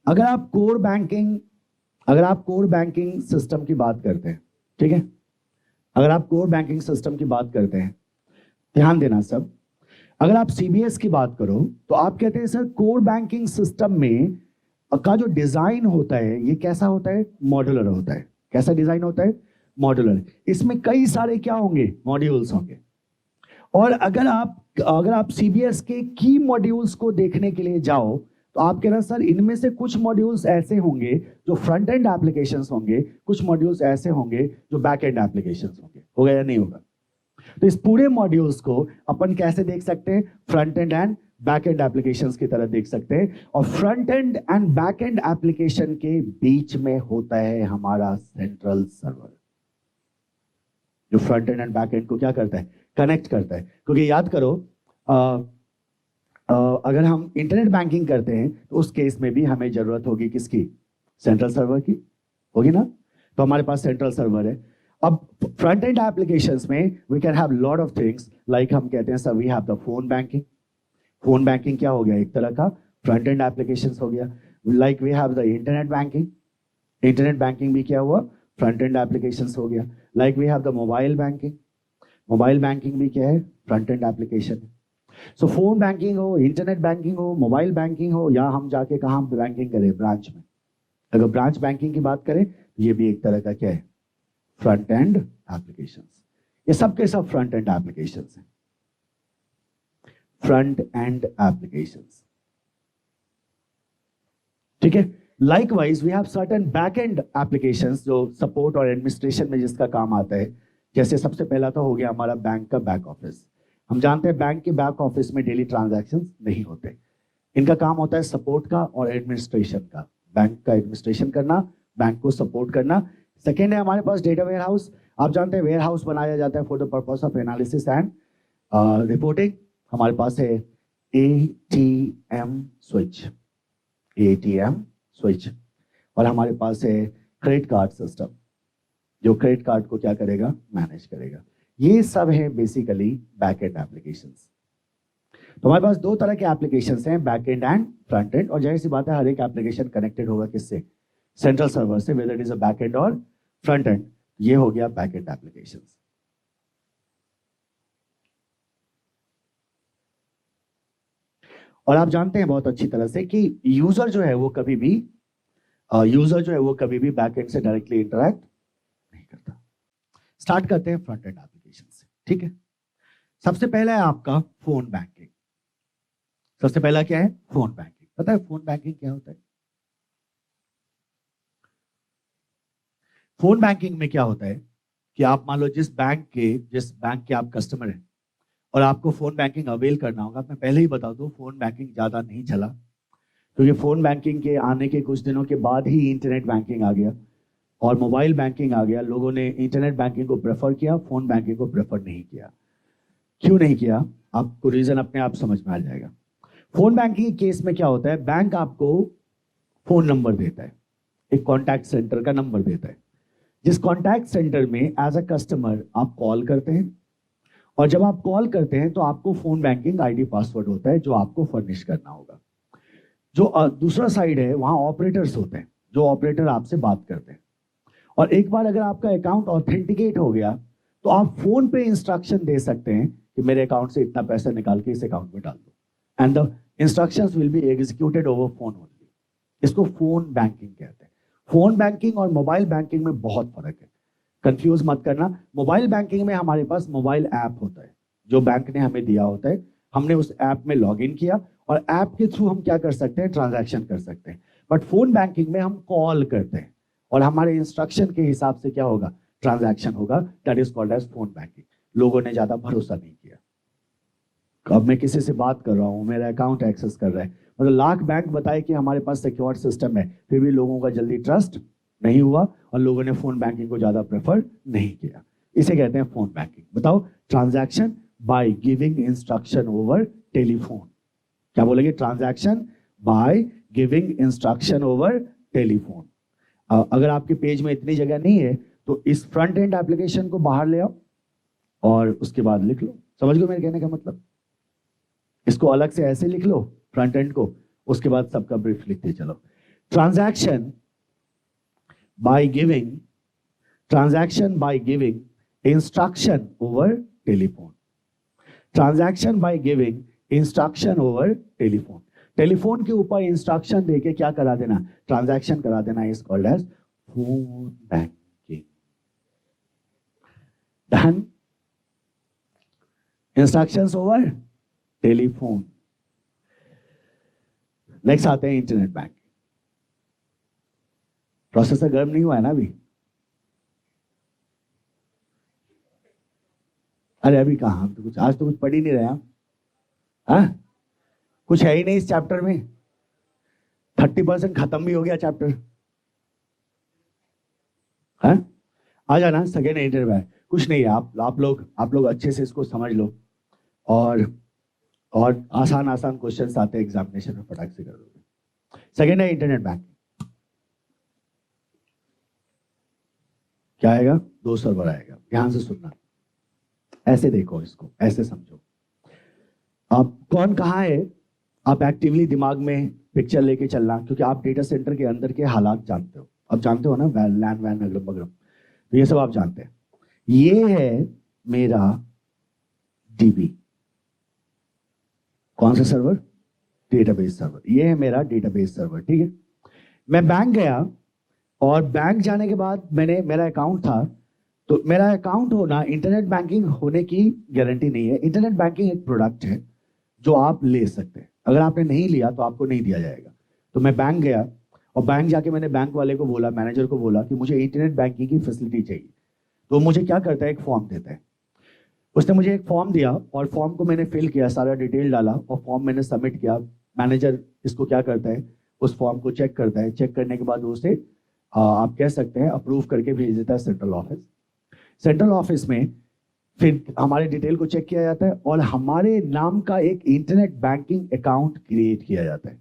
अगर आप core banking system की बात करते हैं, ठीक है, अगर आप कोर बैंकिंग सिस्टम की बात करते हैं, ध्यान देना सब, अगर आप सीबीएस की बात करो तो आप कहते हैं सर कोर बैंकिंग सिस्टम में का जो डिजाइन होता है ये कैसा होता है, मॉड्यूलर होता है। कैसा डिजाइन होता है, मॉड्यूलर। इसमें कई सारे क्या होंगे, मॉड्यूल्स होंगे। और अगर आप सीबीएस के की मॉड्यूल्स को देखने के लिए जाओ तो आप कह रहे हैं सर इनमें से कुछ मॉड्यूल्स ऐसे होंगे जो फ्रंट एंड एप्लीकेशंस होंगे, कुछ मॉड्यूल्स ऐसे होंगे जो बैक एंड एप्लीकेशंस होंगे। होगा या नहीं होगा? तो इस पूरे मॉड्यूल्स को अपन कैसे देख सकते हैं, front and back end applications की तरह देख सकते हैं। और front end back and application के बीच में होता है हमारा सेंट्रल सर्वर, जो फ्रंट एंड बैक एंड को क्या करता है, कनेक्ट करता है। क्योंकि याद करो, अगर हम इंटरनेट बैंकिंग करते हैं तो उस केस में भी हमें जरूरत होगी किसकी, सेंट्रल सर्वर की, होगी ना। तो हमारे पास सेंट्रल सर्वर है। अब फ्रंट एंड एप्लीकेशंस में we can have lot of things, like हम कहते हैं sir we have the phone banking. Phone banking क्या हो गया, एक तरह का फ्रंट एंड एप्लीकेशंस हो गया। Like we have the internet banking, internet banking भी क्या हुआ, फ्रंट एंड एप्लीकेशंस हो गया। Like we have the mobile banking, mobile banking भी क्या है, फ्रंट एंड एप्लीकेशन है। सो फोन बैंकिंग हो, इंटरनेट बैंकिंग हो, मोबाइल बैंकिंग हो, या हम जाके कहाँ बैंकिंग करें, ब्रांच में, अगर ब्रांच बैंकिंग की बात करें तो ये भी एक तरह का क्या है, फ्रंट एंड एप्लीकेशंस। ये सब के सब फ्रंट एंड एप्लीकेशंस हैं, फ्रंट एंड एप्लीकेशंस, ठीक है। Likewise we have certain back end applications जो सपोर्ट और एडमिनिस्ट्रेशन में जिसका काम आता है। जैसे सबसे पहला तो हो गया हमारा बैंक का बैक ऑफिस। हम जानते हैं बैंक के बैक ऑफिस में डेली ट्रांजैक्शंस नहीं होते, इनका काम होता है सपोर्ट का और एडमिनिस्ट्रेशन का, बैंक का एडमिनिस्ट्रेशन करना, बैंक को सपोर्ट करना। सेकेंड है हमारे पास डेटा वेयर हाउस। आप जानते हैं वेयर हाउस बनाया जाता है for the purpose of analysis and reporting. हमारे पास है एटीएम स्विच, एटीएम स्विच, और हमारे पास है क्रेडिट कार्ड सिस्टम जो क्रेडिट कार्ड को क्या करेगा, मैनेज करेगा। ये सब है बेसिकली बैक एंड एप्लीकेशंस। तो हमारे पास दो तरह के एप्लीकेशंस हैं, back and and front end. और जाहिर सी बात है हर एक एप्लीकेशन कनेक्टेड होगा किससे, सेंट्रल सर्वर से, whether it is a back and और फ्रंट एंड। ये हो गया बैक एंड एप्लीकेशंस। और आप जानते हैं बहुत अच्छी तरह से कि यूजर जो है वो कभी भी बैक एंड से डायरेक्टली इंटरैक्ट नहीं करता। स्टार्ट करते हैं फ्रंट एंड एप्लीकेशन से, ठीक है। सबसे पहला है आपका फोन बैंकिंग। सबसे पहला क्या है, फोन बैंकिंग। पता है फोन बैंकिंग क्या होता है? फोन बैंकिंग में क्या होता है कि आप मान लो जिस बैंक के आप कस्टमर हैं और आपको फोन बैंकिंग अवेल करना होगा। मैं पहले ही बता दूं फोन बैंकिंग ज्यादा नहीं चला, क्योंकि फोन बैंकिंग के आने के कुछ दिनों के बाद ही इंटरनेट बैंकिंग आ गया और मोबाइल बैंकिंग आ गया। लोगों ने इंटरनेट बैंकिंग को प्रेफर किया, फोन बैंकिंग को प्रेफर नहीं किया। क्यों नहीं किया, आपको रीजन अपने आप समझ में आ जाएगा। फोन बैंकिंग के केस में क्या होता है, बैंक आपको फोन नंबर देता है, एक कॉन्टैक्ट सेंटर का नंबर देता है, जिस कॉन्टैक्ट सेंटर में एज अ कस्टमर आप कॉल करते हैं। और जब आप कॉल करते हैं तो आपको फोन बैंकिंग आईडी पासवर्ड होता है जो आपको फर्निश करना होगा। जो दूसरा साइड है वहां ऑपरेटर्स होते हैं, जो ऑपरेटर आपसे बात करते हैं। और एक बार अगर आपका अकाउंट ऑथेंटिकेट हो गया तो आप फोन पे इंस्ट्रक्शन दे सकते हैं कि मेरे अकाउंट से इतना पैसा निकाल के इस अकाउंट में डाल दो, and the instructions will be executed over phone only. इसको फोन बैंकिंग कहते हैं। फोन बैंकिंग और मोबाइल बैंकिंग में बहुत फर्क है, कंफ्यूज मत करना। मोबाइल बैंकिंग में हमारे पास मोबाइल ऐप होता है जो बैंक ने हमें दिया होता है, हमने उस ऐप में लॉग इन किया और ऐप के थ्रू हम क्या कर सकते हैं, ट्रांजैक्शन कर सकते हैं। बट फोन बैंकिंग में हम कॉल करते हैं और हमारे इंस्ट्रक्शन के हिसाब से क्या होगा, ट्रांजैक्शन होगा। That is called as phone banking. लोगों ने ज्यादा भरोसा नहीं किया। अब मैं किसी से बात कर रहा हूं, मेरा अकाउंट एक्सेस कर रहा है, मतलब लाख बैंक बताए कि हमारे पास सिक्योर सिस्टम है, फिर भी लोगों का जल्दी ट्रस्ट नहीं हुआ और लोगों ने फोन बैंकिंग को ज्यादा प्रेफर नहीं किया। इसे कहते हैं फोन बैंकिंग। बताओ, transaction by giving instruction over telephone. क्या बोलेंगे, transaction by giving instruction over telephone. अगर आपके पेज में इतनी जगह नहीं है तो इस फ्रंट एंड एप्लीकेशन को बाहर ले आओ और उसके बाद लिख लो। समझ लो मेरे कहने का मतलब, इसको अलग से ऐसे लिख लो फ्रंट एंड को, उसके बाद सबका ब्रीफ लिखते चलो। transaction by giving instruction over telephone. Transaction by giving instruction over telephone. Telephone के ऊपर इंस्ट्रक्शन देके क्या करा देना, ट्रांजैक्शन करा देना, is called as phone banking. Done. Instructions over telephone. Next आते हैं इंटरनेट बैंकिंग. प्रोसेसर गर्म नहीं हुआ है ना अभी? अरे अभी कहाँ, हम तो कुछ आज तो कुछ पढ़ ही नहीं रहे. हाँ, कुछ है ही नहीं इस चैप्टर में. 30% खत्म भी हो गया चैप्टर. हाँ, आ जाना सेकेंड इंटरनेट बैंकिंग. कुछ नहीं है, आप लोग अच्छे से इसको समझ लो और आसान क्वेश्चंस आते हैं एग्जामिनेशन में, फटाक से कर दोगे. सेकेंड है इंटरनेट बैंकिंग. क्या आएगा? 2 सर्वर आएगा. ध्यान से सुनना, ऐसे देखो इसको, ऐसे समझो. आप कौन कहाँ है, आप एक्टिवली दिमाग में पिक्चर लेके चलना, क्योंकि आप डेटा सेंटर के अंदर के हालात जानते हो. आप जानते हो ना, लैन वैन अगरम बगरम, तो ये सब आप जानते हैं. ये है मेरा डीबी. कौन सा सर्वर? Database server. ये है मेरा डेटाबेस सर्वर. ठीक है, मैं बैंक गया और बैंक जाने के बाद मेरा अकाउंट था. तो मेरा अकाउंट होना इंटरनेट बैंकिंग होने की गारंटी नहीं है. इंटरनेट बैंकिंग एक प्रोडक्ट है जो आप ले सकते हैं. अगर आपने नहीं लिया तो आपको नहीं दिया जाएगा. तो मैं बैंक गया और बैंक जाके मैंने बैंक वाले को बोला, मैनेजर को बोला कि मुझे इंटरनेट बैंकिंग की फैसिलिटी चाहिए. तो मुझे क्या करता है, एक फॉर्म देता है. उसने मुझे एक फॉर्म दिया और फॉर्म को मैंने फिल किया, सारा डिटेल डाला और फॉर्म मैंने सबमिट किया. मैनेजर इसको क्या करता है, उस फॉर्म को चेक करता है. चेक करने के बाद उसे आप कह सकते हैं अप्रूव करके भेज देता है सेंट्रल ऑफिस. सेंट्रल ऑफिस में फिर हमारे डिटेल को चेक किया जाता है और हमारे नाम का एक इंटरनेट बैंकिंग अकाउंट क्रिएट किया जाता है.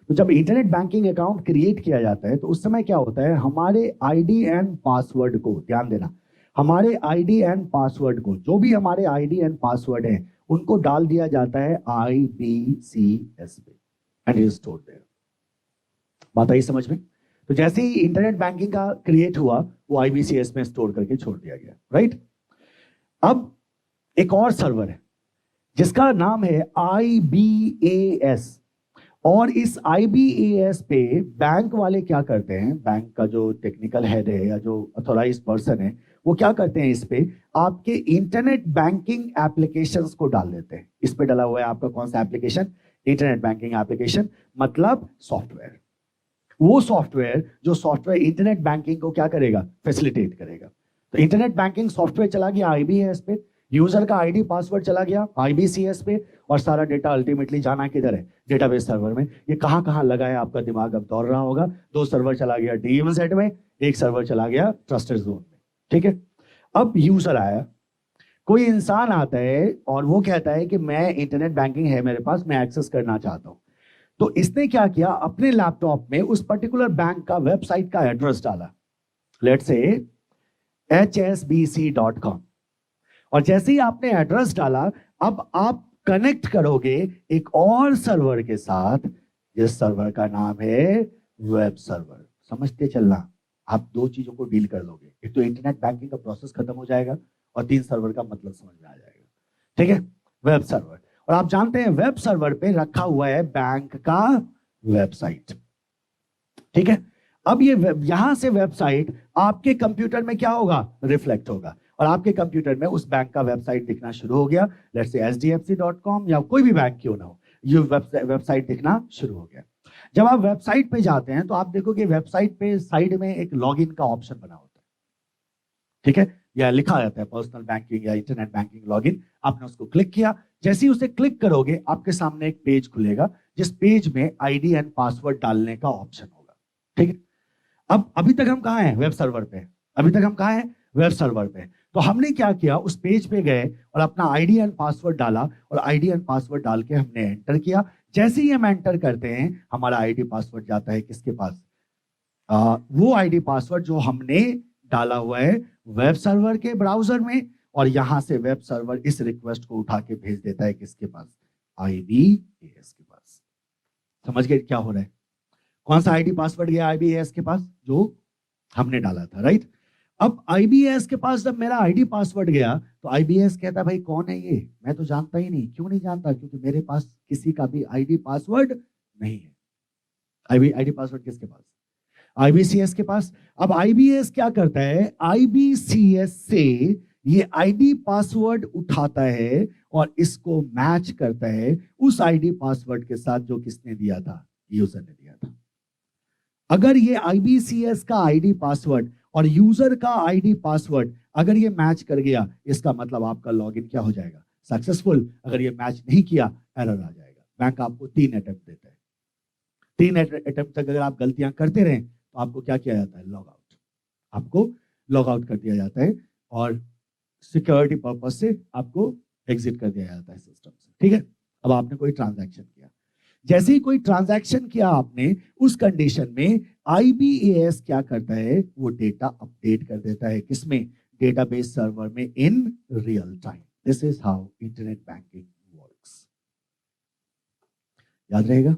तो जब इंटरनेट बैंकिंग अकाउंट क्रिएट किया जाता है तो उस समय क्या होता है, हमारे आईडी एंड पासवर्ड को, ध्यान देना, हमारे आईडी एंड पासवर्ड को, जो भी हमारे आईडी एंड पासवर्ड है उनको डाल दिया जाता है IBCS पे एंड इज स्टोर्ड देयर. बात आई समझ में? तो जैसे ही इंटरनेट बैंकिंग का क्रिएट हुआ वो IBCS में स्टोर करके छोड़ दिया गया. राइट. अब एक और सर्वर है जिसका नाम है IBAS. और इस IBAS पे बैंक वाले क्या करते हैं, बैंक का जो टेक्निकल हेड है या जो अथॉराइज पर्सन है वो क्या करते हैं, इस पे आपके इंटरनेट बैंकिंग एप्लीकेशंस को डाल देते हैं. इस पे डाला हुआ है आपका कौन सा एप्लीकेशन? इंटरनेट बैंकिंग एप्लीकेशन, मतलब सॉफ्टवेयर. वो सॉफ्टवेयर जो सॉफ्टवेयर इंटरनेट बैंकिंग को क्या करेगा, फैसिलिटेट करेगा. तो इंटरनेट बैंकिंग सॉफ्टवेयर चला गया IBAS पे, यूजर का आईडी पासवर्ड चला गया IBCS पे और सारा डेटा अल्टीमेटली जाना किधर है, डेटाबेस सर्वर में. ये कहाँ लगा है आपका दिमाग अब दौड़ रहा होगा. 2 सर्वर चला गया DMZ में, 1 सर्वर चला गया ट्रस्टेड जोन में. ठीक है. अब यूजर आया, कोई इंसान आता है और वो कहता है कि मैं इंटरनेट बैंकिंग है मेरे पास, मैं एक्सेस करना चाहता हूं. तो इसने क्या किया, अपने लैपटॉप में उस पर्टिकुलर बैंक का वेबसाइट का एड्रेस डाला, लेट्स से hsbc.com. और जैसे ही आपने एड्रेस डाला, अब आप कनेक्ट करोगे एक और सर्वर के साथ, जिस सर्वर का नाम है वेब सर्वर. समझते चलना, आप 2 चीजों को डील कर लोगे. एक तो इंटरनेट बैंकिंग का प्रोसेस खत्म हो जाएगा और 3 सर्वर का मतलब समझ में आ जाएगा. ठीक है, वेब सर्वर. और आप जानते हैं वेब सर्वर पे रखा हुआ है बैंक का वेबसाइट. ठीक है. अब ये यहां से वेबसाइट आपके कंप्यूटर में क्या होगा, रिफ्लेक्ट होगा और आपके कंप्यूटर में उस बैंक का वेबसाइट दिखना शुरू हो गया. लेट्स से HDFC.com या कोई भी बैंक क्यों ना हो, ये वेबसाइट दिखना शुरू हो गया. जब आप वेबसाइट पे जाते हैं तो आप देखोगे वेबसाइट पे साइड में एक लॉगिन का ऑप्शन बना होता है. ठीक है, या लिखा रहता है पर्सनल बैंकिंग या इंटरनेट बैंकिंग लॉगिन. आपने उसको क्लिक किया, जैसे ही उसे क्लिक करोगे आपके सामने एक पेज खुलेगा जिस पेज में आईडी एंड पासवर्ड डालने का ऑप्शन होगा. ठीक है. अब अभी तक हम कहाँ हैं, वेब सर्वर पे. अभी तक हम कहाँ हैं, वेब सर्वर पे. तो हमने क्या किया, उस पेज पे गए और अपना आईडी एंड पासवर्ड डाला और आईडी एंड पासवर्ड डाल के हमने एंटर किया. जैसे ही हम एंटर करते हैं हमारा आईडी पासवर्ड जाता है किसके पास, वो आईडी पासवर्ड जो हमने डाला हुआ है वेब सर्वर के ब्राउजर में, और यहां से वेब सर्वर इस रिक्वेस्ट को उठा के भेज देता है किसके पास, IBAS के पास. समझ गए क्या हो रहा है? कौन सा आईडी पासवर्ड गया आईबीएस के पास? जो हमने डाला था, राइट? अब आईबीएस के पास जब मेरा आईडी पासवर्ड गया तो आईबीएस कहता भाई कौन है ये, मैं तो जानता ही नहीं। क्यों नहीं जानता? क्योंकि मेरे पास किसी का भी आईडी पासवर्ड नहीं है। आईडी पासवर्ड किसके पास? आईबीसीएस के पास। अब आईबीएस क्या करता है, आईबीसीएस से ये आईडी पासवर्ड उठाता है और इसको मैच करता है उस आईडी पासवर्ड के साथ जो किसने दिया था, यूजर ने दिया था। अगर ये आईबीसीएस का आईडी पासवर्ड और यूजर का आईडी पासवर्ड अगर ये मैच कर गया, इसका मतलब आपका लॉगिन क्या हो जाएगा, सक्सेसफुल। अगर ये मैच नहीं किया, एरर आ जाएगा। बैंक आपको 3 अटेम्प्ट देता है। 3 अटेम्प्ट तक अगर आप गलतियां करते रहें तो आपको क्या किया जाता है, लॉग आउट। आपको लॉग आउट कर दिया जाता है और सिक्योरिटी पर्पस से आपको एग्जिट कर दिया जाता है सिस्टम से। ठीक है। अब आपने कोई ट्रांजैक्शन किया, जैसे ही कोई ट्रांजैक्शन किया आपने, उस कंडीशन में आईबीएस क्या करता है, वो डेटा अपडेट कर देता है किसमें, डेटाबेस सर्वर में, in real time. This is how internet banking works. याद रहेगा?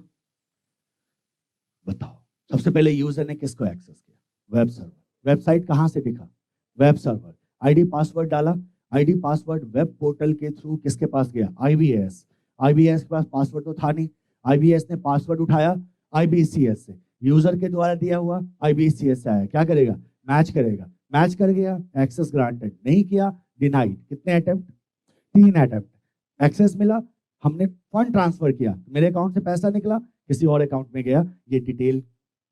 बताओ, सबसे पहले यूजर ने किसको एक्सेस किया, वेब सर्वर। वेबसाइट कहां से दिखा, वेब सर्वर। आईडी पासवर्ड डाला, आईडी पासवर्ड वेब पोर्टल के थ्रू किसके पास गया, आईबीएस। आईबीएस के पास पासवर्ड तो था नहीं, आईबीएस ने पासवर्ड उठाया आईबीसीएस से, यूजर के द्वारा दिया हुआ आईबीसीएस से आया, क्या करेगा, मैच करेगा। मैच कर गया, एक्सेस ग्रांटेड। नहीं किया, डिनाइड। कितने अटेम्प्ट, 3 अटेम्प्ट। एक्सेस मिला, हमने फंड ट्रांसफर किया, मेरे अकाउंट से पैसा निकला, किसी और अकाउंट में गया, ये डिटेल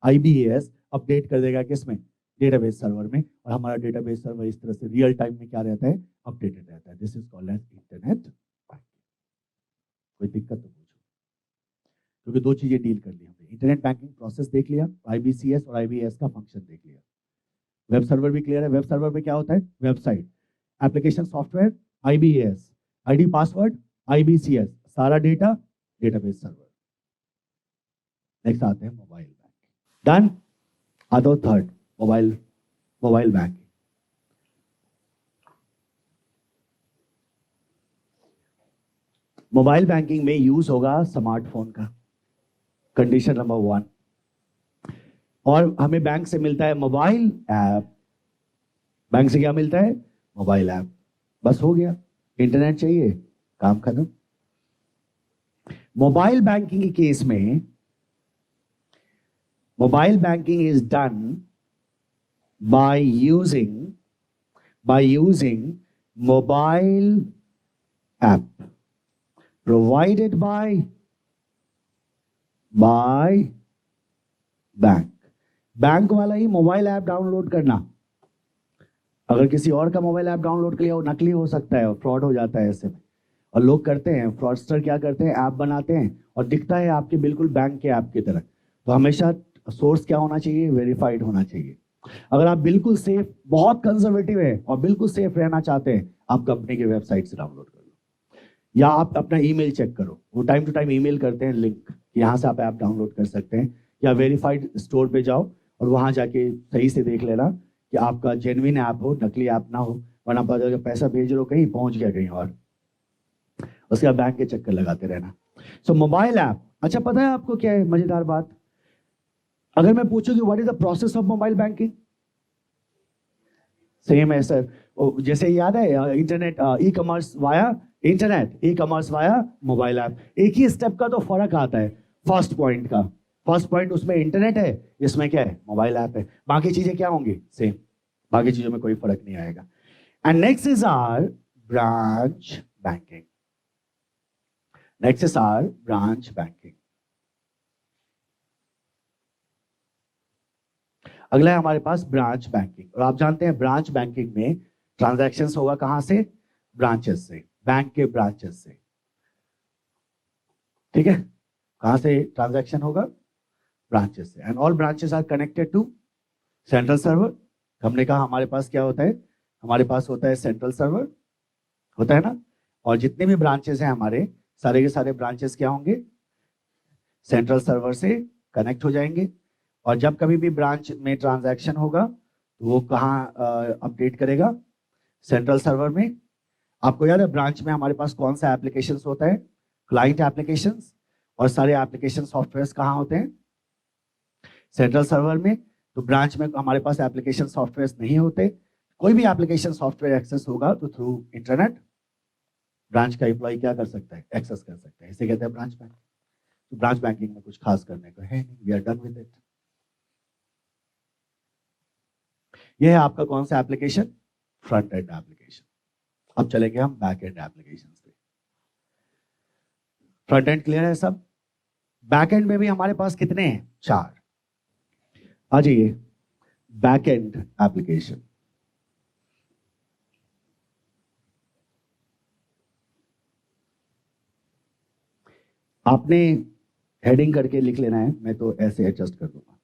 आईबीएस अपडेट कर देगा किसमें, डेटाबेस सर्वर में। और हमारा डेटाबेस सर्वर इस तरह से रियल टाइम में क्या रहता है, अपडेटेड रहता है। This is called as internet banking. कोई दिक्कत तो पूछो, क्योंकि 2 चीजें डील कर ली हमने, इंटरनेट बैंकिंग प्रोसेस देख लिया, आईबीसीएस और आईबीएस का फंक्शन देख लिया। वेब सर्वर भी क्लियर है। वेब सर्वर में क्या होता है, website, application software, IBS, ID password, IBCS, सारा डेटा डेटाबेस सर्वर। नेक्स्ट आते हैं मोबाइल बैंकिंग। डन। आता third, mobile banking. Mobile banking में यूज होगा स्मार्टफोन का, कंडीशन नंबर 1। और हमें बैंक से मिलता है मोबाइल ऐप। बैंक से क्या मिलता है, मोबाइल ऐप। बस हो गया, इंटरनेट चाहिए, काम खत्म। मोबाइल बैंकिंग के केस में, mobile banking is done by using mobile app provided by bank वाला ही मोबाइल ऐप डाउनलोड करना। अगर किसी और का मोबाइल ऐप डाउनलोड कर लिया, वो नकली हो सकता है और फ्रॉड हो जाता है ऐसे में। और लोग करते हैं, फ्रॉडस्टर क्या करते हैं, ऐप बनाते हैं और दिखता है आपके बिल्कुल बैंक के ऐप की तरह। तो हमेशा सोर्स क्या होना चाहिए, वेरीफाइड होना चाहिए। अगर आप बिल्कुल सेफ, बहुत कंजर्वेटिव है और बिल्कुल सेफ रहना चाहते हैं, आप कंपनी के वेबसाइट से डाउनलोड कर लो, या आप अपना ईमेल चेक करो। वो टाइम टू टाइम ईमेल करते हैं लिंक, यहां से आप ऐप डाउनलोड कर सकते हैं। या वेरीफाइड स्टोर पे जाओ और वहां जाके सही से देख लेना कि आपका जेन्युइन ऐप हो, नकली ऐप ना हो, वरना पैसा भेज रहे हो कहीं, पहुंच गया कहीं और, उसके बाद बैंक के चक्कर लगाते रहना। सो मोबाइल ऐप। अच्छा, पता है आपको क्या है मजेदार बात, अगर मैं पूछूं कि what is the process of mobile banking, same है सर। जैसे याद है internet, e commerce via internet, e commerce via mobile app. एक ही स्टेप का तो फर्क आता है, फर्स्ट पॉइंट का। फर्स्ट पॉइंट उसमें इंटरनेट है, इसमें क्या है, मोबाइल ऐप है। बाकी चीजें क्या होंगी, सेम। बाकी चीजों में कोई फर्क नहीं आएगा। And next is our branch banking. Next is our branch banking. अगला है हमारे पास ब्रांच बैंकिंग। और आप जानते हैं ब्रांच बैंकिंग में ट्रांजैक्शंस होगा कहां से, ब्रांचेस से, बैंक के ब्रांचेस से। ठीक है, कहां से ट्रांजैक्शन होगा, ब्रांचेस से। And all branches are connected to central server. हमने कहा हमारे पास क्या होता है, हमारे पास होता है सेंट्रल सर्वर, होता है ना। और जितने भी ब्रांचेस हैं हमारे, सारे के सारे ब्रांचेस क्या होंगे, सेंट्रल सर्वर से कनेक्ट हो जाएंगे। और जब कभी भी ब्रांच में ट्रांजैक्शन होगा तो वो कहाँ अपडेट करेगा, सेंट्रल सर्वर में। आपको याद है ब्रांच में हमारे पास कौन सा एप्लीकेशन होता है, क्लाइंट एप्लीकेशंस। और सारे एप्लीकेशन सॉफ्टवेयर कहाँ होते हैं, सेंट्रल सर्वर में, तो ब्रांच में हमारे पास एप्लीकेशन सॉफ्टवेयर नहीं होते। कोई भी एप्लीकेशन सॉफ्टवेयर एक्सेस होगा तो थ्रू इंटरनेट ब्रांच का एम्प्लॉय क्या कर सकता है, एक्सेस कर सकता है। इसे कहते हैं ब्रांच बैंक। तो ब्रांच बैंकिंग में कुछ खास करने को है नहीं, we are done with it. ये है आपका कौन सा एप्लीकेशन, फ्रंट एंड एप्लीकेशन। अब चलेंगे हम बैक एंड एप्लीकेशन पे। फ्रंट एंड क्लियर है सब। बैक एंड में भी हमारे पास कितने हैं, 4। आ जाइए बैक एंड एप्लीकेशन। आपने हेडिंग करके लिख लेना है, मैं तो ऐसे एडजस्ट कर दूंगा।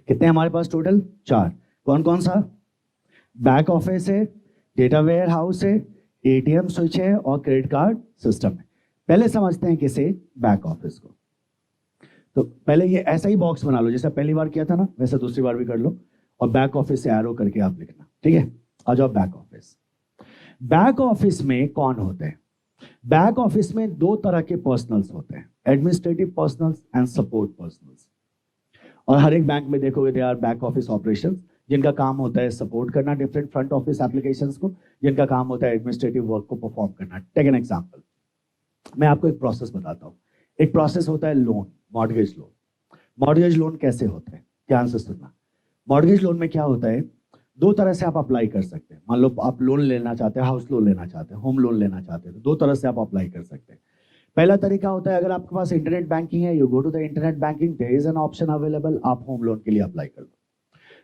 कितने हमारे पास टोटल, 4। कौन कौन सा, बैक ऑफिस है, डेटा वेयर हाउस है, एटीएम स्विच है और क्रेडिट कार्ड सिस्टम है। पहले समझते हैं किसे, बैक ऑफिस को। तो पहले ये ऐसा ही बॉक्स बना लो जैसा पहली बार किया था ना, वैसा दूसरी बार भी कर लो और बैक ऑफिस से एरो करके आप लिखना, ठीक है। आ जाओ बैक ऑफिस। बैक ऑफिस में कौन होते हैं, बैक ऑफिस में 2 तरह के पर्सनल्स होते हैं, administrative personals and support personals. और हर एक बैंक में देखोगे they are back office operations, जिनका काम होता है सपोर्ट करना डिफरेंट फ्रंट ऑफिस एप्लीकेशंस को, जिनका काम होता है एडमिनिस्ट्रेटिव वर्क को परफॉर्म करना। टेक एन एग्जांपल, मैं आपको एक प्रोसेस बताता हूँ। एक प्रोसेस होता है loan, mortgage loan. Mortgage loan कैसे होता है, ध्यान से सुनना। मॉर्गेज लोन में क्या होता है, 2 तरह से आप अप्लाई कर सकते हैं। मान लो आप लोन लेना चाहते हैं, हाउस लोन लेना चाहते हैं, होम लोन लेना चाहते हैं, तो 2 तरह से आप अप्लाई कर सकते हैं। पहला तरीका होता है, अगर आपके पास इंटरनेट बैंकिंग है, you go to the internet banking, there is an option available, आप होम लोन के लिए अप्लाई कर दो।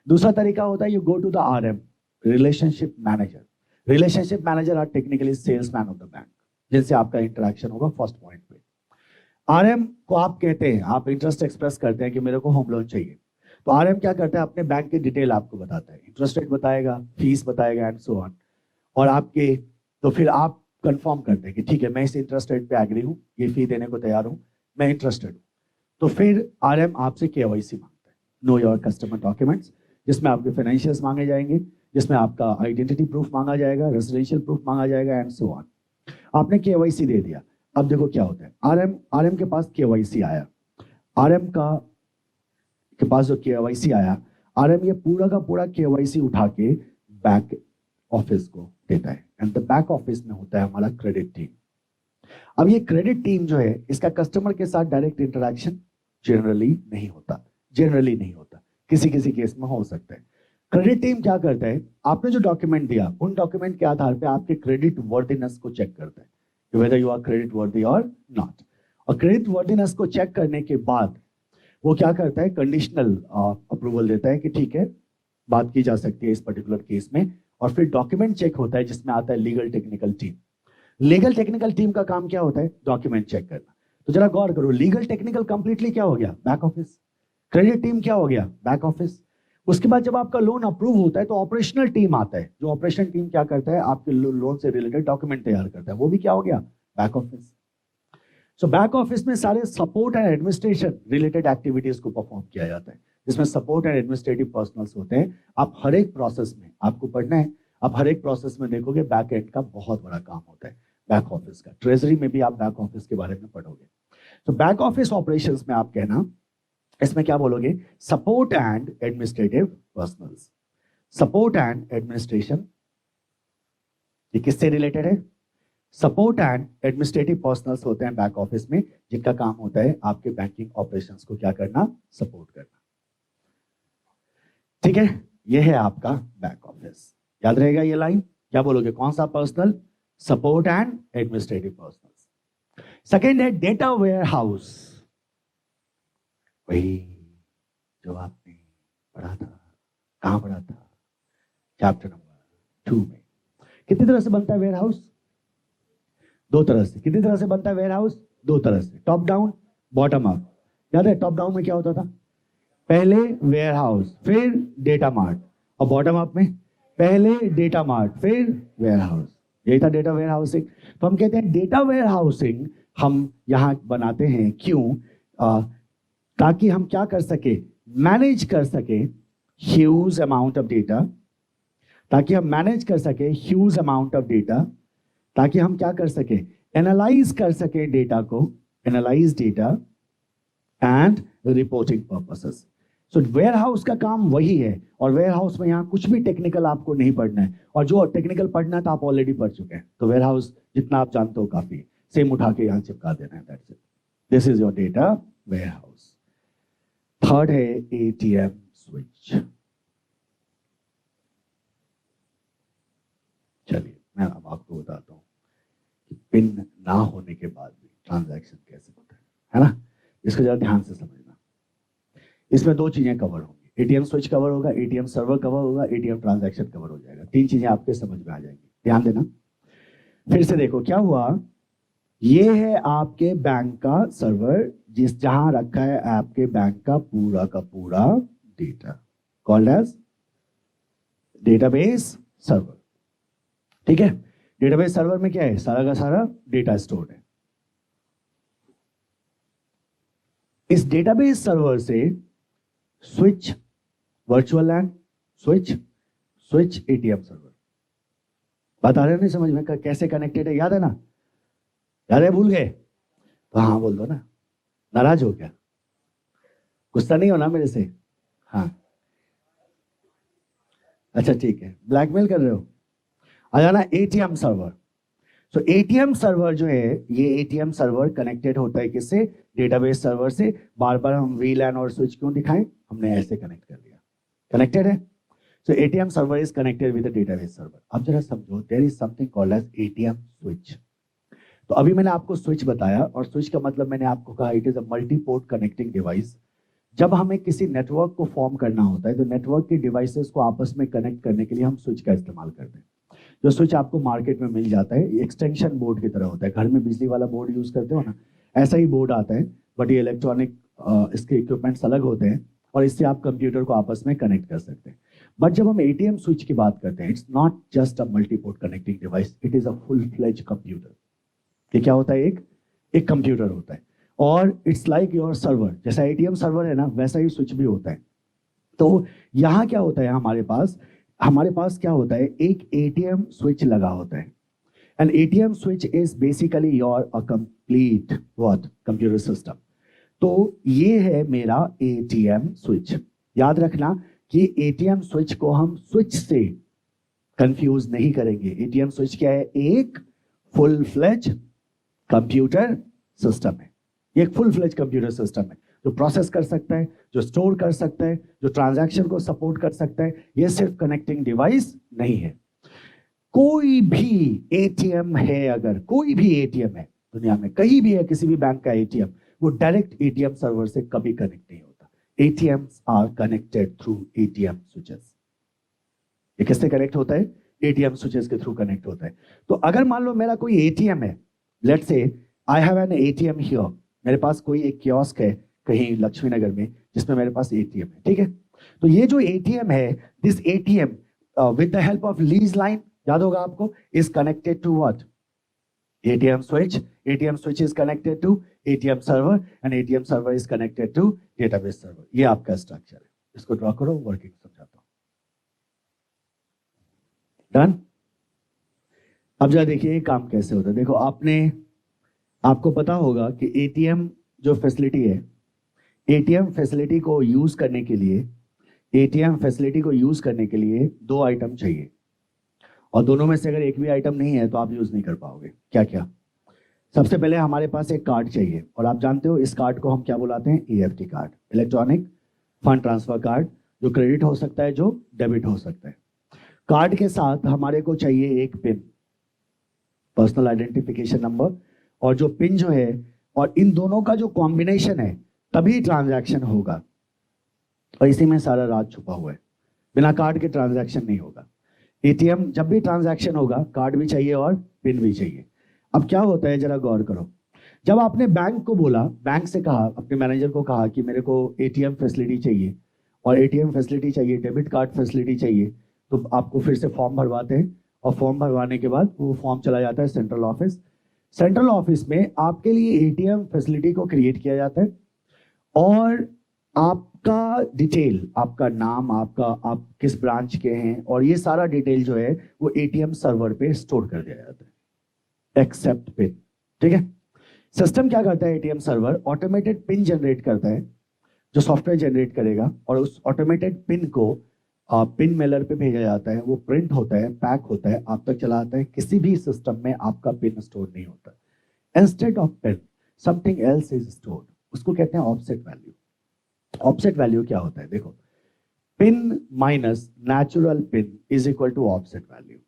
दूसरा तरीका होता है, you go to the RM, relationship manager. Relationship manager are technically salesman of the bank, जिनसे आपका इंटरेक्शन होगा फर्स्ट पॉइंट पे। आरएम को आप कहते हैं, आप इंटरेस्ट एक्सप्रेस करते हैं कि मेरे को होम लोन चाहिए, तो आरएम क्या करता है, अपने बैंक की डिटेल आपको बताता है, इंटरेस्ट रेट बताएगा, फीस बताएगा एंड सो ऑन। और आपके, तो फिर आप कंफर्म करते हैं कि ठीक है मैं इस इंटरेस्ट रेट पे एग्री हूँ, ये फी देने को तैयार हूँ, मैं इंटरेस्टेड हूँ। तो फिर आरएम आपसे केवाईसी मांगता है, नो योर कस्टमर डॉक्यूमेंट्स, जिसमें आपके फाइनेंशियल्स मांगे जाएंगे, जिसमें आपका आइडेंटिटी प्रूफ मांगा जाएगा, रेजिडेंशियल प्रूफ मांगा जाएगा एंड सो ऑन। आपने केवाईसी दे दिया। अब देखो क्या होता है, आरएम के पास केवाईसी आया, आरएम के पास जो केवाईसी आया, आरएम ये पूरा का पूरा केवाईसी उठा के बैक ऑफिस को देता है, एंड द बैक ऑफिस में होता है हमारा क्रेडिट टीम। अब ये क्रेडिट टीम जो है, इसका कस्टमर के साथ डायरेक्ट इंटरेक्शन जनरली नहीं होता, किसी किसी केस में हो सकता है। क्रेडिट टीम क्या करता है, आपने जो डॉक्यूमेंट दिया, उन डॉक्यूमेंट के आधार पे आपके क्रेडिट वर्दीनेस को चेक करता है, वेदर यू आर क्रेडिट वर्दी और नॉट। और क्रेडिट वर्दीनेस को चेक करने के बाद वो क्या करता है, कंडीशनल अप्रूवल देता है कि ठीक है बात की जा सकती है इस पर्टिकुलर केस में। और फिर डॉक्यूमेंट चेक होता है, जिसमें आता है legal technical team. Legal technical team का काम क्या होता है, डॉक्यूमेंट चेक करना। तो जरा गौर करो, लीगल टेक्निकल कंप्लीटली क्या हो गया, बैक ऑफिस। क्रेडिट टीम क्या हो गया, बैक ऑफिस। उसके बाद जब आपका लोन अप्रूव होता है तो ऑपरेशनल टीम आता है, जो ऑपरेशन टीम क्या करता है, आपके लोन से रिलेटेड डॉक्यूमेंट तैयार करता है, वो भी क्या हो गया, back office. So back office में सारे support and administration related activities को परफॉर्म किया जाता है, जिसमें सपोर्ट एंड एडमिनिस्ट्रेटिव पर्सनल्स होते हैं। आप हर एक प्रोसेस में, आपको पढ़ना है, आप हर एक प्रोसेस में देखोगे बैक एंड का बहुत बड़ा काम होता है, बैक ऑफिस का। ट्रेजरी में भी आप बैक ऑफिस के बारे में पढ़ोगे। तो बैक ऑफिस ऑपरेशंस में आप कहना, इसमें क्या बोलोगे, support and administrative personals. Support and administration, ये किससे रिलेटेड है, सपोर्ट एंड एडमिनिस्ट्रेटिव पर्सनल्स होते हैं बैक ऑफिस में, जिनका काम होता है आपके बैंकिंग ऑपरेशंस को क्या करना, सपोर्ट करना। ठीक है, ये है आपका बैक ऑफिस। याद रहेगा ये लाइन, क्या बोलोगे, कौन सा personal, support and administrative personals. Second है डेटा वेयर हाउस, वही जो आपने पढ़ा था, कहां पढ़ा था, चैप्टर नंबर 2 में। कितनी तरह से बनता है वेयर हाउस, 2 तरह से। कितनी तरह से बनता है वेयर हाउस, 2 तरह से, टॉप डाउन, बॉटम अप। याद है टॉप डाउन में क्या होता था, पहले वेयर हाउस फिर डेटा मार्ट, और बॉटम अप में पहले डेटा मार्ट फिर वेयर हाउस। यही था डेटा वेयर हाउसिंग। तो हम कहते हैं डेटा वेयर हाउसिंग हम यहां बनाते हैं, क्यों, ताकि हम क्या कर सके, मैनेज कर सके ह्यूज अमाउंट ऑफ डेटा, ताकि हम मैनेज कर सके ह्यूज अमाउंट ऑफ डेटा, ताकि हम क्या कर सके, एनालाइज कर सके डेटा को, analyse data and reporting purposes. So warehouse का काम वही है, और वेयर हाउस में यहाँ कुछ भी टेक्निकल आपको नहीं पढ़ना है, और जो टेक्निकल पढ़ना है तो आप ऑलरेडी पढ़ चुके हैं। तो वेयर हाउस जितना आप जानते हो काफी है, सेम उठा के यहाँ चिपका देना है, that's it. This is your data warehouse. Third है एटीएम स्विच। चलिए मैं अब आपको बताता हूँ कि पिन ना होने के बाद भी ट्रांजैक्शन कैसे होता है ना। इसको जरा ध्यान से समझना। इसमें दो चीजें कवर होंगी, एटीएम स्विच कवर होगा, एटीएम सर्वर कवर होगा, एटीएम ट्रांजैक्शन कवर हो जाएगा। तीन चीजें आपके समझ में आ जाएंगी, ध्यान देना। फिर से देखो क्या हुआ, ये है आपके बैंक का सर्वर, जहां रखा है आपके बैंक का पूरा data, called as database server. ठीक है, डेटाबेस सर्वर में क्या है, सारा का सारा डेटा स्टोर्ड है। इस डेटाबेस सर्वर से स्विच वर्चुअल लैन, स्विच एटीएम सर्वर। बात आ रहा है नहीं समझ में, कैसे कनेक्टेड है, याद है ना, याद है, भूल गए तो हाँ बोल दो ना। नाराज हो क्या, गुस्सा नहीं होना मेरे से, हाँ अच्छा ठीक है, ब्लैकमेल कर रहे हो, आ जाना। एटीएम सर्वर, सो एटीएम सर्वर जो है, ये एटीएम सर्वर कनेक्टेड होता है किससे, डेटाबेस सर्वर से। बार बार हम वीलैन और स्विच क्यों दिखाएं, हमने ऐसे कनेक्ट कर लिया, कनेक्टेड है। So ATM server is connected with the database server. अब जरा समझो, there is something called as ATM switch. तो अभी मैंने आपको स्विच बताया, और स्विच का मतलब मैंने आपको कहा it is a multi port connecting device. जब हमें किसी नेटवर्क को फॉर्म करना होता है तो नेटवर्क के डिवाइसेस को आपस में कनेक्ट करने के लिए हम स्विच का इस्तेमाल करते हैं। जो स्विच आपको मार्केट में मिल जाता है, एक्सटेंशन बोर्ड की तरह होता है, घर में बिजली वाला बोर्ड यूज करते हो ना, ऐसा ही बोर्ड आता है, बट ये इलेक्ट्रॉनिक इसके इक्विपमेंट्स अलग होते हैं, और इससे आप कंप्यूटर को आपस में कनेक्ट कर सकते हैं। बट जब हम एटीएम स्विच की बात करते हैं, it's not just a multiport connecting device, it is a full fledge computer. ये क्या होता है, एक कंप्यूटर होता है, और इट्स लाइक योर सर्वर। जैसा एटीएम सर्वर है ना, वैसा ही स्विच भी होता है। तो यहाँ क्या होता है, हमारे पास क्या होता है, एक एटीएम स्विच लगा होता है। And ATM switch is basically your a complete what computer system. तो ये है मेरा एटीएम स्विच। याद रखना कि एटीएम स्विच को हम स्विच से कंफ्यूज नहीं करेंगे। एटीएम स्विच क्या है, एक फुल फ्लेज कंप्यूटर सिस्टम है। ये एक फुल फ्लेज कंप्यूटर सिस्टम है जो प्रोसेस कर सकता है, जो स्टोर कर सकता है, जो ट्रांजैक्शन को सपोर्ट कर सकता है। ये सिर्फ कनेक्टिंग डिवाइस नहीं है। कोई भी एटीएम है, अगर कोई भी एटीएम है दुनिया में, कहीं भी है, किसी भी बैंक का एटीएम, वो डायरेक्ट एटीएम सर्वर से कभी कनेक्ट नहीं होता। ATMs are connected through ATM switches. ये किससे कनेक्ट होता है, एटीएम स्विचेस के थ्रू कनेक्ट होता है। तो अगर मान लो मेरा कोई एटीएम है, let's say I have an ATM here, मेरे पास कोई एक कियोस्क है कहीं लक्ष्मी नगर में जिसमें मेरे पास एटीएम है, ठीक है। तो ये जो एटीएम है, this ATM with the help of lease line, याद होगा आपको, is connected to what, ATM switch. ATM switch is connected to ATM server, and ATM server is connected to database server. ये आपका स्ट्रक्चर है, इसको draw करो, working समझाता हूं। डन। अब जरा देखिए काम कैसे होता है। देखो आपको पता होगा कि एटीएम जो फैसिलिटी है, एटीएम फैसिलिटी को यूज करने के लिए, दो आइटम चाहिए, और दोनों में से अगर एक भी आइटम नहीं है तो आप यूज नहीं कर पाओगे। क्या क्या, सबसे पहले हमारे पास एक कार्ड चाहिए, और आप जानते हो इस कार्ड को हम क्या बुलाते हैं, EFT card, electronic fund transfer card, जो क्रेडिट हो सकता है, जो डेबिट हो सकता है। कार्ड के साथ हमारे को चाहिए एक पिन, पर्सनल आइडेंटिफिकेशन नंबर, और जो पिन जो है, और इन दोनों का जो कॉम्बिनेशन है, तभी ट्रांजैक्शन होगा। और इसी में सारा राज छुपा हुआ है, बिना कार्ड के ट्रांजैक्शन नहीं होगा। एटीएम जब भी ट्रांजैक्शन होगा, कार्ड भी चाहिए और पिन भी चाहिए। अब क्या होता है, जरा गौर करो, जब आपने बैंक को बोला, बैंक से कहा, अपने मैनेजर को कहा कि मेरे को एटीएम फैसिलिटी चाहिए, और एटीएम फैसिलिटी चाहिए, डेबिट कार्ड फैसिलिटी चाहिए, तो आपको फिर से फॉर्म भरवाते हैं, और फॉर्म भरवाने के बाद वो फॉर्म चला जाता है सेंट्रल ऑफिस। सेंट्रल ऑफिस में आपके लिए एटीएम फैसिलिटी को क्रिएट किया जाता है, और आपका डिटेल, आपका नाम, आप किस ब्रांच के हैं, और ये सारा डिटेल जो है वो एटीएम सर्वर पे स्टोर कर दिया जाता है, एक्सेप्ट पिन, ठीक है। सिस्टम क्या करता है, ATM server automated pin generate करता है, जो सॉफ्टवेयर जनरेट करेगा, और उस ऑटोमेटेड पिन को पिन मेलर पे भेजा जाता है, वो प्रिंट होता है, पैक होता है, आप तक चला आता है। किसी भी सिस्टम में आपका पिन स्टोर नहीं होता। Instead of pin something else is stored, उसको कहते हैं ऑफसेट वैल्यू। ऑफसेट वैल्यू क्या होता है, देखो, pin minus natural pin is equal to offset value.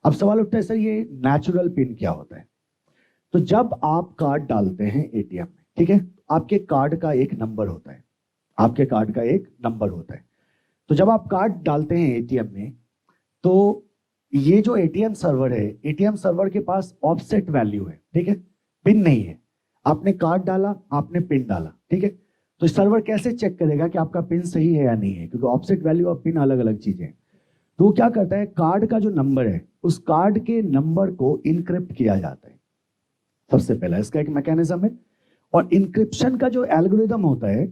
अब सवाल उठता है, सर ये नेचुरल पिन क्या होता है? तो जब आप कार्ड डालते हैं एटीएम में, ठीक है, आपके कार्ड का एक नंबर होता है, आपके कार्ड का एक नंबर होता है। तो जब आप कार्ड डालते हैं एटीएम में, तो ये जो एटीएम सर्वर है, एटीएम सर्वर के पास ऑफसेट वैल्यू है, ठीक है, पिन नहीं है। आपने कार्ड डाला, आपने पिन डाला, ठीक है, तो सर्वर कैसे चेक करेगा कि आपका पिन सही है या नहीं है? क्योंकि ऑफसेट वैल्यू और पिन अलग अलग चीजें हैं। तो वो क्या करता है, कार्ड का जो नंबर है, उस कार्ड के नंबर को इनक्रिप्ट किया जाता है। सबसे पहला इसका एक मैकेनिज्म है। और इंक्रिप्शन का जो एल्गोरिदम होता है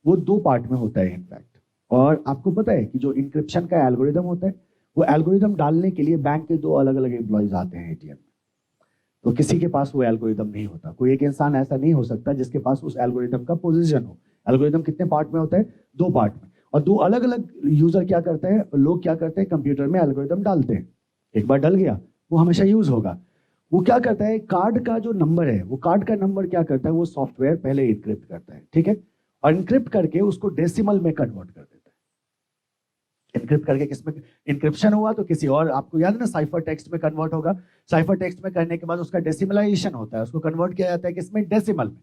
वो दो पार्ट में होता है इनफैक्ट। और आपको पता है कि जो इंक्रिप्शन का एल्गोरिदम होता है, वो एल्गोरिदम डालने के लिए बैंक के दो अलग अलग एम्प्लॉयज आते हैं एटीएम में। तो किसी के पास वो एल्गोरिदम नहीं होता। कोई एक इंसान ऐसा नहीं हो सकता जिसके पास उस एल्गोरिदम का पोजीशन हो। एल्गोरिदम कितने पार्ट में होता है? दो पार्ट में। और दो अलग अलग यूजर क्या करते हैं, लोग क्या करते हैं, कंप्यूटर में एल्गोरिदम डालते हैं। एक बार डल गया वो हमेशा यूज होगा। वो क्या करता है, कार्ड का जो नंबर है, वो कार्ड का नंबर क्या करता है, वो सॉफ्टवेयर पहले इनक्रिप्ट करता है, ठीक है, और इनक्रिप्ट करके उसको डेसिमल में कन्वर्ट कर देता है। इनक्रिप्ट करके किसमें इंक्रिप्शन हुआ, तो किसी और, आपको याद है ना, साइफर टेक्स्ट में कन्वर्ट होगा। साइफर टेक्स्ट में करने के बाद उसका डेसिमलाइजेशन होता है, उसको कन्वर्ट किया जाता है किसमें, डेसिमल में।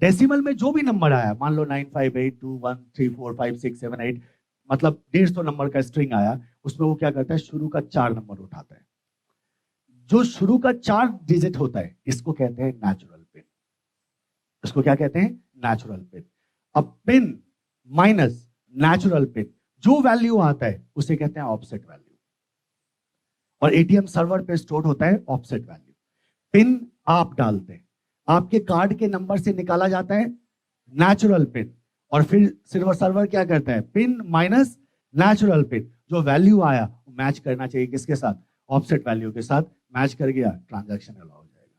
डेसिमल में जो भी नंबर आया, मान लो 95821345678, मतलब 150 नंबर का स्ट्रिंग आया, उसमें वो क्या करता है, शुरू का 4 नंबर उठाता है। जो शुरू का 4 डिजिट होता है, इसको कहते हैं नेचुरल पिन। इसको क्या कहते हैं, नेचुरल पिन। अब पिन माइनस नेचुरल पिन, जो वैल्यू आता है उसे कहते हैं ऑफसेट वैल्यू। और एटीएम सर्वर पे स्टोर होता है ऑफसेट वैल्यू। पिन आप डालते हैं, आपके कार्ड के नंबर से निकाला जाता है नेचुरल पिन, और फिर सर्वर सर्वर क्या करता है, पिन माइनस नेचुरल पिन, जो वैल्यू आया वो मैच करना चाहिए किसके साथ, ऑफसेट वैल्यू के साथ। मैच कर गया, ट्रांजैक्शन अलाउ हो जाएगा।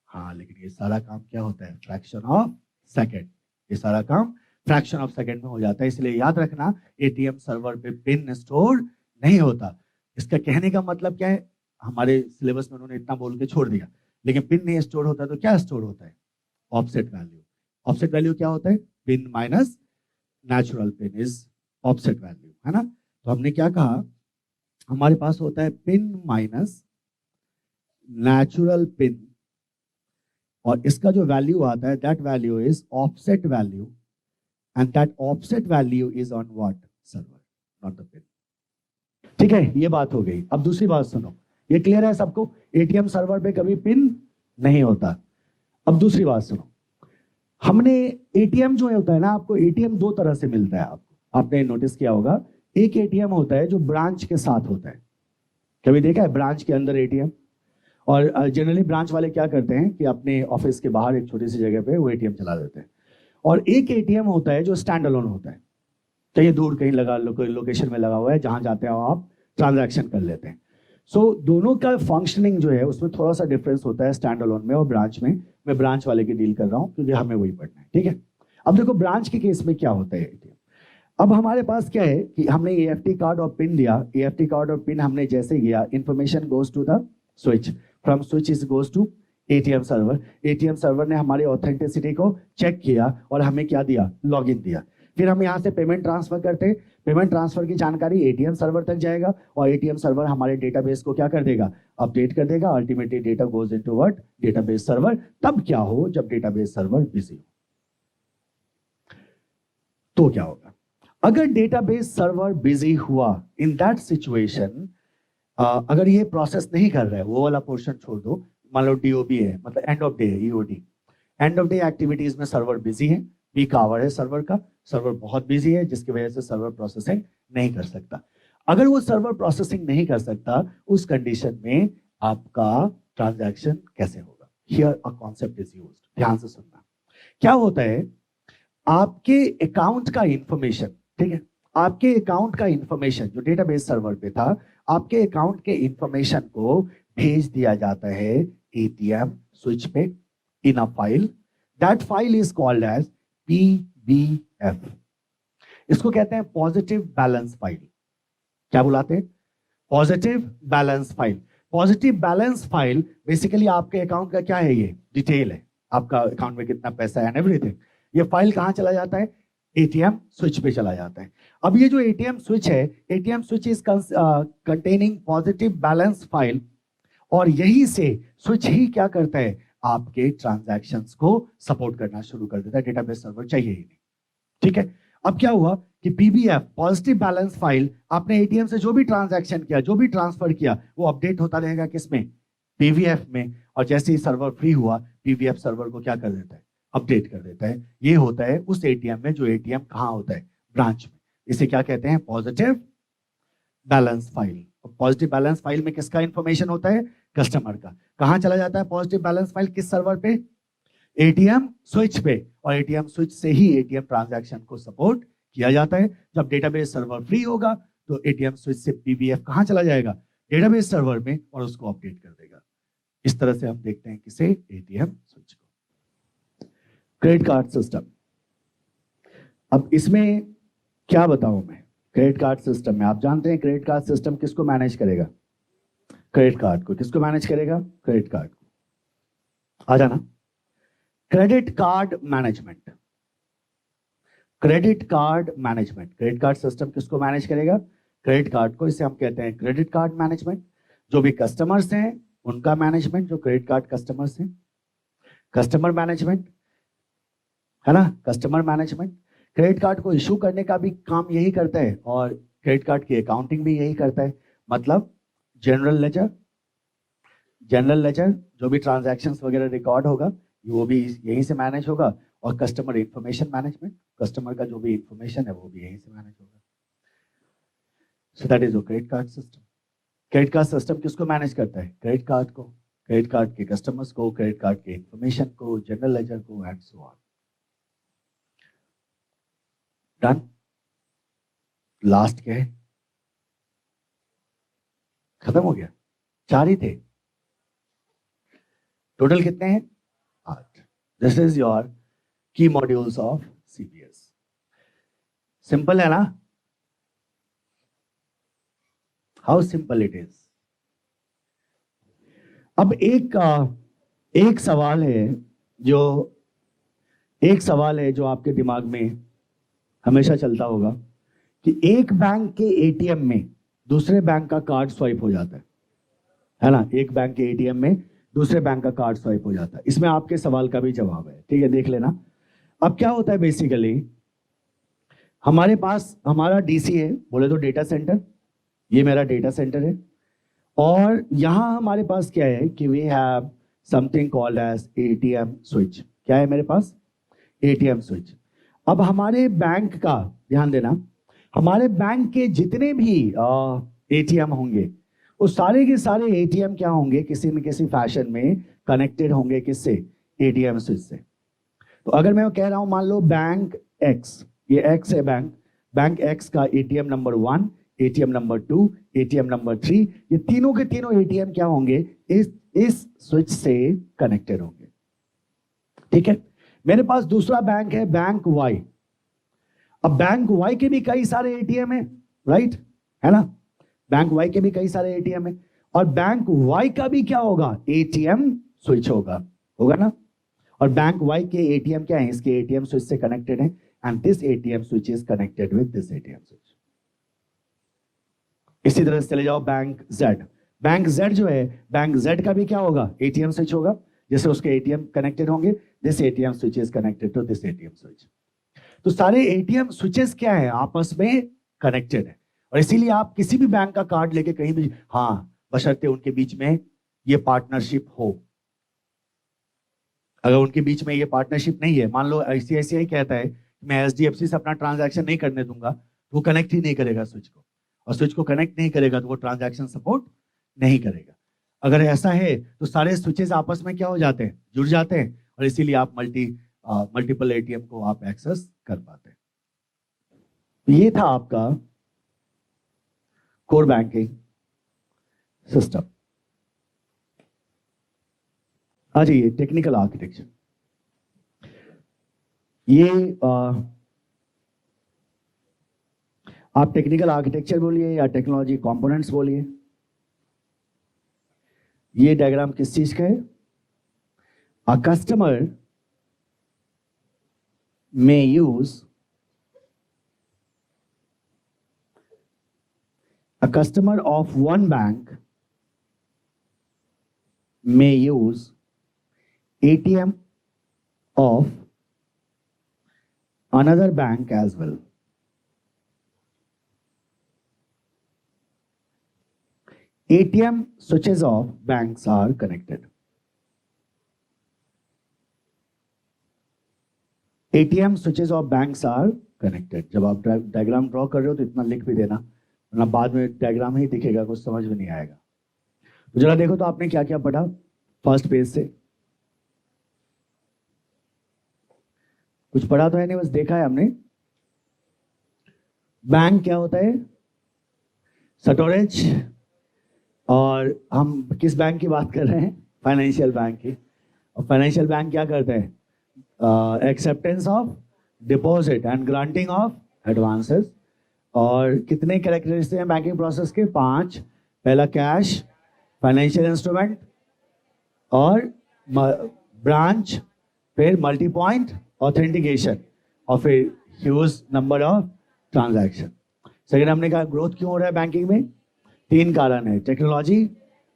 हाँ, लेकिन ये सारा काम क्या होता है, फ्रैक्शन ऑफ सेकेंड। ये सारा काम फ्रैक्शन ऑफ सेकेंड में हो जाता है। इसलिए याद रखना, एटीएम सर्वर पे पिन स्टोर नहीं होता। इसका कहने का मतलब क्या है, हमारे सिलेबस में उन्होंने इतना बोल के छोड़ दिया, लेकिन पिन नहीं स्टोर होता तो क्या स्टोर होता है, ऑफसेट वैल्यू। ऑफसेट वैल्यू क्या होता है, pin minus natural pin is offset value, है ना। तो हमने क्या कहा, हमारे पास होता है पिन माइनस नेचुरल पिन, और इसका जो वैल्यू आता है, that value is offset value, and that offset value is on what, server, not the pin. ठीक है, ये बात हो गई। अब दूसरी बात सुनो, ये क्लियर है सबको, एटीएम सर्वर पे कभी पिन नहीं होता। अब दूसरी बात सुनो, हमने एटीएम जो होता है ना, आपको एटीएम दो तरह से मिलता है। आपको, आपने नोटिस किया होगा, एक एटीएम होता है जो ब्रांच के साथ होता है। कभी देखा है ब्रांच के अंदर एटीएम? और जनरली ब्रांच वाले क्या करते हैं कि अपने ऑफिस के बाहर एक छोटी सी जगह पे वो एटीएम चला देते हैं। और एक एटीएम होता है जो स्टैंड अलोन होता है, कहीं दूर कहीं लगा, लोकेशन में लगा हुआ है, जहां जाते हो आप ट्रांजैक्शन कर लेते हैं। सो दोनों का फंक्शनिंग जो है उसमें थोड़ा सा डिफरेंस होता है, स्टैंड अलोन में और ब्रांच में। मैं ब्रांच वाले की डील कर रहा हूँ क्योंकि हमें वही पढ़ना है, ठीक है। अब देखो ब्रांच के केस में क्या होता है एटीएम। अब हमारे पास क्या है कि हमने एएफटी कार्ड और पिन दिया, एएफटी कार्ड और पिन हमने जैसे किया, information goes to the switch, from switch is goes to ATM server. ATM server ने हमारी ऑथेंटिसिटी को चेक किया और हमें क्या दिया, लॉगिन दिया। फिर हम यहाँ से पेमेंट ट्रांसफर करते हैं, पेमेंट ट्रांसफर की जानकारी एटीएम सर्वर तक जाएगा, और एटीएम सर्वर हमारे डेटाबेस को क्या कर देगा, अपडेट कर देगा। Ultimately data goes into what, database server. तब क्या हो, जब डेटाबेस सर्वर बिजी हो तो क्या होगा, अगर डेटाबेस सर्वर बिजी हुआ, इन दैट सिचुएशन, अगर ये प्रोसेस नहीं कर रहा है, वो वाला पोर्शन छोड़ दो, मान लो डीओबी है, मतलब एंड ऑफ डे है, EOD, end of day activities में सर्वर बिजी है, पीक आवर है सर्वर का, सर्वर बहुत बिजी है, जिसकी वजह से सर्वर प्रोसेसिंग नहीं कर सकता। अगर वो सर्वर प्रोसेसिंग नहीं कर सकता, उस कंडीशन में आपका ट्रांजैक्शन कैसे होगा, here a concept is used, ध्यान से सुनना। क्या होता है, आपके अकाउंट का इंफॉर्मेशन, ठीक है, आपके अकाउंट का इंफॉर्मेशन जो डेटाबेस सर्वर पे था, आपके अकाउंट के इंफॉर्मेशन को भेज दिया जाता है एटीएम स्विच पे, in a file. That file is called as PBF. इसको कहते हैं पॉजिटिव बैलेंस फाइल. क्या बुलाते हैं? Positive balance file. Positive balance file basically आपके अकाउंट का क्या है? ये डिटेल है, आपका अकाउंट में कितना पैसा है एंड एवरीथिंग. ये फाइल कहां चला जाता है? एटीएम स्विच पे चला जाता है. अब ये जो एटीएम स्विच है, ATM switch is containing positive balance file, और यही से स्विच ही क्या करता है? आपके ट्रांजैक्शंस को सपोर्ट करना शुरू कर देता है. डेटाबेस सर्वर चाहिए ही नहीं. ठीक है. अब क्या हुआ कि पीबीएफ पॉजिटिव बैलेंस फाइल, आपने एटीएम से जो भी ट्रांजैक्शन किया, जो भी ट्रांसफर किया, वो अपडेट होता रहेगा किसमें? पीवीएफ में. और जैसे ही सर्वर फ्री हुआ, पीवीएफ सर्वर को क्या कर देता है? अपडेट कर देता है. ये होता है उस एटीएम में जो एटीएम कहां होता है? ब्रांच में. इसे क्या कहते हैं? Positive balance file. Positive balance file में किसका इंफॉर्मेशन होता है? कस्टमर का. कहां चला जाता है पॉजिटिव बैलेंस फाइल? किस सर्वर पे? एटीएम स्विच पे. और एटीएम स्विच से ही एटीएम ट्रांजैक्शन को सपोर्ट किया जाता है. जब डेटाबेस सर्वर फ्री होगा तो एटीएम स्विच से पीबीएफ कहां चला जाएगा? डेटाबेस सर्वर में, और उसको अपडेट कर देगा. इस तरह से हम देखते हैं किसे? एटीएम स्विच को. Credit card system. अब इसमें क्या बताऊं मैं? क्रेडिट कार्ड सिस्टम में आप जानते हैं क्रेडिट कार्ड सिस्टम किसको मैनेज करेगा? क्रेडिट कार्ड को. किसको मैनेज करेगा? क्रेडिट कार्ड को. आ जाना. Credit card management. Credit card management. Credit card system किसको मैनेज करेगा? क्रेडिट कार्ड को. इसे हम कहते हैं क्रेडिट कार्ड मैनेजमेंट. जो भी कस्टमर्स हैं उनका मैनेजमेंट, जो क्रेडिट कार्ड कस्टमर्स हैं. कस्टमर मैनेजमेंट है ना. कस्टमर मैनेजमेंट क्रेडिट कार्ड को इशू करने का भी काम यही करता है, और क्रेडिट कार्ड की अकाउंटिंग भी यही करता है. मतलब जनरल लेजर. जनरल लेजर जो भी ट्रांजैक्शंस वगैरह रिकॉर्ड होगा वो भी यहीं से मैनेज होगा. और कस्टमर इंफॉर्मेशन मैनेजमेंट, कस्टमर का जो भी इंफॉर्मेशन है वो भी यहीं से मैनेज होगा. So that is credit card system. Credit card system किसको मैनेज करता है? क्रेडिट कार्ड को, क्रेडिट कार्ड के कस्टमर्स को, क्रेडिट कार्ड के इंफॉर्मेशन को, जनरल लेजर को, and so on. Done. Last क्या है? खत्म हो गया. 4 ही थे. टोटल कितने हैं? 8. दिस इज योर की मॉड्यूल्स ऑफ सीपीएस. सिंपल है ना? How simple it is. अब एक सवाल है जो आपके दिमाग में हमेशा चलता होगा कि एक बैंक के एटीएम में दूसरे बैंक का कार्ड स्वाइप हो जाता है ना. एक बैंक के एटीएम में दूसरे बैंक का कार्ड स्वाइप हो जाता है. इसमें आपके सवाल का भी जवाब है. ठीक है, देख लेना. अब क्या होता है बेसिकली, हमारे पास हमारा डीसी है, बोले तो डेटा सेंटर. ये मेरा डेटा सेंटर है, और यहां हमारे पास क्या है कि we have something called as ATM switch. क्या है मेरे पास? ATM switch. अब हमारे बैंक का ध्यान देना, हमारे बैंक के जितने भी एटीएम होंगे वो सारे के सारे एटीएम क्या होंगे? किसी न किसी फैशन में कनेक्टेड होंगे. किससे? एटीएम स्विच से. तो अगर मैं कह रहा हूं, मान लो बैंक एक्स, ये एक्स है बैंक एक्स का ATM number 1, ATM number 2, ATM number 3, ये तीनों के तीनों एटीएम क्या होंगे? इस स्विच से कनेक्टेड होंगे. ठीक है. मेरे पास दूसरा बैंक है, बैंक वाई. अब बैंक वाई के भी कई सारे एटीएम है, राइट, है ना. बैंक वाई के भी कई सारे एटीएम है, और बैंक वाई का भी क्या होगा? एटीएम स्विच होगा ना. और बैंक वाई के एटीएम क्या है? इसके एटीएम स्विच से कनेक्टेड है, and this ATM switch is connected with this ATM switch. इसी तरह से चले जाओ बैंक जेड. बैंक जेड जो है, बैंक जेड का भी क्या होगा? एटीएम स्विच होगा. जैसे उसके एटीएम कनेक्टेड होंगे, this ATM switch is connected to this ATM switch. तो सारे एटीएम स्विचेस क्या है? आपस में कनेक्टेड है. और इसीलिए आप किसी भी बैंक का कार्ड लेके कहीं भी, हाँ, बशर्ते उनके बीच में ये पार्टनरशिप हो. अगर उनके बीच में ये पार्टनरशिप नहीं है, मान लो आईसीआईसीआई कहता है मैं एचडीएफसी से अपना ट्रांजैक्शन नहीं करने दूंगा, वो कनेक्ट ही नहीं करेगा स्विच को, और स्विच को कनेक्ट नहीं करेगा तो वो ट्रांजैक्शन सपोर्ट नहीं करेगा. अगर ऐसा है तो सारे स्विचेस आपस में क्या हो जाते हैं? जुड़ जाते हैं, और इसीलिए आप मल्टीपल एटीएम को आप एक्सेस कर पाते हैं. ये था आपका कोर बैंकिंग सिस्टम. आ जाइए टेक्निकल आर्किटेक्चर. ये आप टेक्निकल आर्किटेक्चर बोलिए या टेक्नोलॉजी कंपोनेंट्स बोलिए, ये डायग्राम किस चीज का है? A customer may use a customer of one bank may use ATM of another bank as well. ATM switches of banks are connected. ATM switches of banks are connected. जब आप diagram draw कर रहे हो तो इतना लिख भी देना, वरना बाद में डायग्राम ही दिखेगा, कुछ समझ में नहीं आएगा। तो जरा देखो तो आपने क्या क्या पढ़ा फर्स्ट पेज से? कुछ पढ़ा तो है नहीं, बस देखा है हमने। बैंक क्या होता है? स्टोरेज। और हम किस बैंक की बात कर रहे हैं? फाइनेंशियल बैंक की। और फाइनेंशियल बैंक क्या करते हैं? Acceptance of deposit and granting of advances. और कितने कैरेक्टरिस्टिक्स हैं बैंकिंग प्रोसेस के? 5। पहला कैश, फाइनेंशियल इंस्ट्रूमेंट और ब्रांच, फिर मल्टी पॉइंट ऑथेंटिकेशन और फिर huge number of transaction. Second हमने कहा ग्रोथ क्यों हो रहा है बैंकिंग में? 3 कारण है, technology,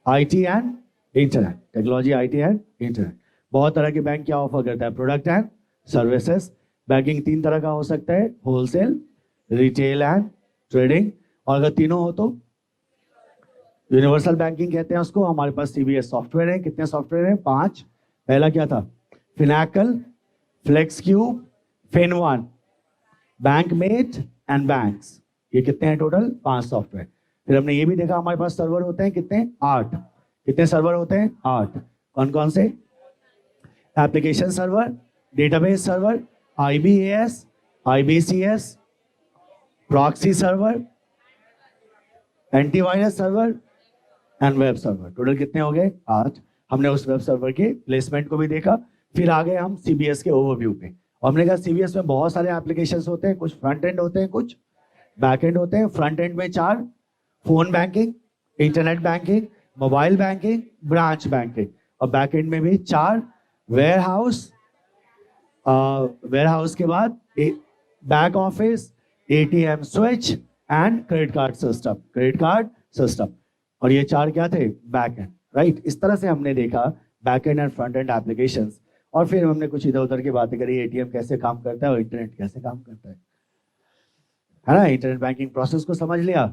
IT and internet. Technology, IT and internet. बहुत तरह के बैंक क्या ऑफर करता है? Product and services. बैंकिंग 3 तरह का हो सकता है, होलसेल, रिटेल एंड ट्रेडिंग। और अगर तीनों हो तो यूनिवर्सल बैंकिंग कहते हैं उसको। हमारे पास सीबीएस सॉफ्टवेयर है। कितने सॉफ्टवेयर हैं? 5। पहला क्या था? Finacle, फ्लेक्सक्यूब, फिनवन, बैंकमेट and banks. ये कितने हैं टोटल? 5 सॉफ्टवेयर। फिर हमने ये भी देखा हमारे पास सर्वर होते हैं कितने? 8। कितने सर्वर होते हैं? 8। कौन कौन से? Application server, database server, IBAS, IBCS, proxy server, antivirus server and web server. Total कितने हो गए? 8। हमने उस वेब सर्वर के प्लेसमेंट को भी देखा। फिर आ गए हम सीबीएस के ओवरव्यू पे। और हमने कहा सीबीएस में बहुत सारे एप्लीकेशंस होते हैं, कुछ फ्रंट एंड होते हैं, कुछ बैक एंड होते हैं। फ्रंट एंड में 4, phone banking, internet banking, mobile banking, branch banking. और बैक एंड में भी 4, वेयर हाउस, के बाद back office, ATM switch and credit card system. और ये 4 क्या थे? Back and, right. इस तरह से हमने देखा back and front end applications. और फिर हमने कुछ इधर उधर की बातें करी, एटीएम कैसे काम करता है और इंटरनेट कैसे काम करता है ना। इंटरनेट बैंकिंग प्रोसेस को समझ लिया।